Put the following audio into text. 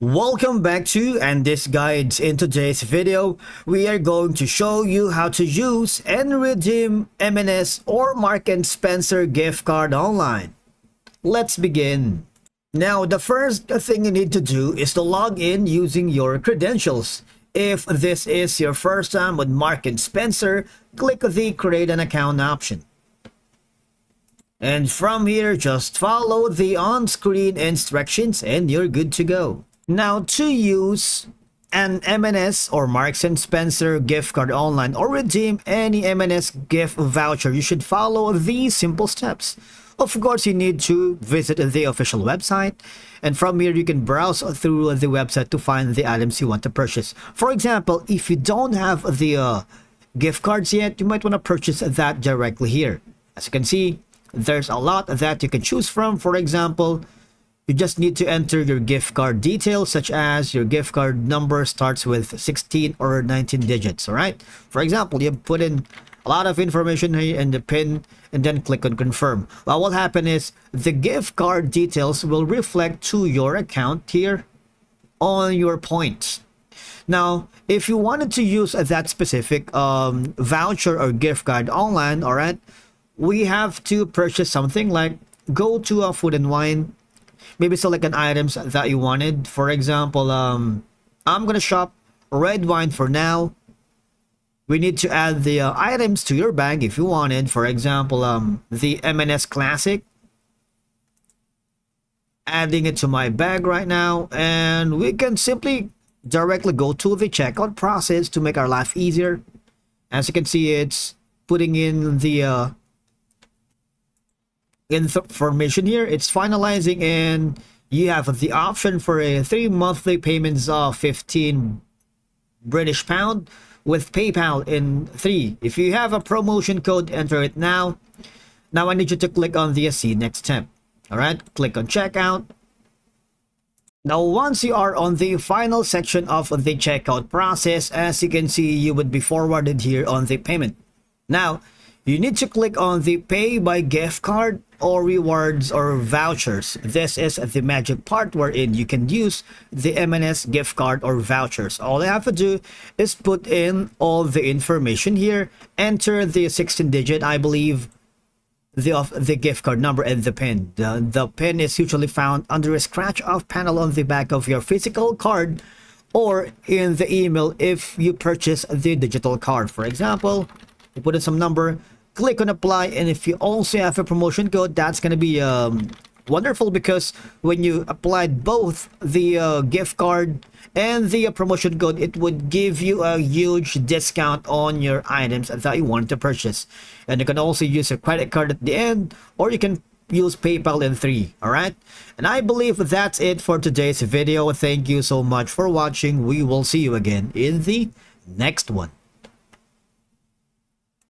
Welcome back to and this guides. In today's video, we are going to show you how to use and redeem M&S or Mark & Spencer gift card online. Let's begin. Now, the first thing you need to do is to log in using your credentials. If this is your first time with Mark & Spencer, click the create an account option. And from here, just follow the on-screen instructions and you're good to go. Now, to use an M&S or Marks & Spencer gift card online or redeem any M&S gift voucher, you should follow these simple steps. Of course, you need to visit the official website, and from here you can browse through the website to find the items you want to purchase. For example, if you don't have the gift cards yet, you might want to purchase that directly here. As you can see, there's a lot that you can choose from. For example, you just need to enter your gift card details, such as your gift card number starts with 16 or 19 digits, all right? For example, you put in a lot of information here in the PIN and then click on confirm. Well, what will happen is the gift card details will reflect to your account here on your points. Now, if you wanted to use that specific voucher or gift card online, all right, we have to purchase something like go to a food and wine, maybe select an items that you wanted. For example, I'm gonna shop red wine for now. We need to add the items to your bag if you wanted. For example, the M&S Classic. Adding it to my bag right now, and we can simply directly go to the checkout process to make our life easier. As you can see, it's putting in the information here. It's finalizing, and you have the option for a 3 monthly payments of 15 British pound with PayPal in 3. If you have a promotion code, enter it now. Now I need you to click on the see next step. All right, click on checkout. Now, once you are on the final section of the checkout process, as you can see, you would be forwarded here on the payment. Now, you need to click on the pay by gift card or rewards or vouchers. This is the magic part wherein you can use the M&S gift card or vouchers. All you have to do is put in all the information here, enter the 16-digit, I believe, the gift card number and the PIN. The PIN is usually found under a scratch-off panel on the back of your physical card or in the email if you purchase the digital card. For example, you put in some number, click on apply, and if you also have a promotion code, that's going to be wonderful, because when you applied both the gift card and the promotion code, it would give you a huge discount on your items that you want to purchase. And you can also use a credit card at the end, or you can use PayPal in 3. All right, and I believe that's it for today's video. Thank you so much for watching. We will see you again in the next one.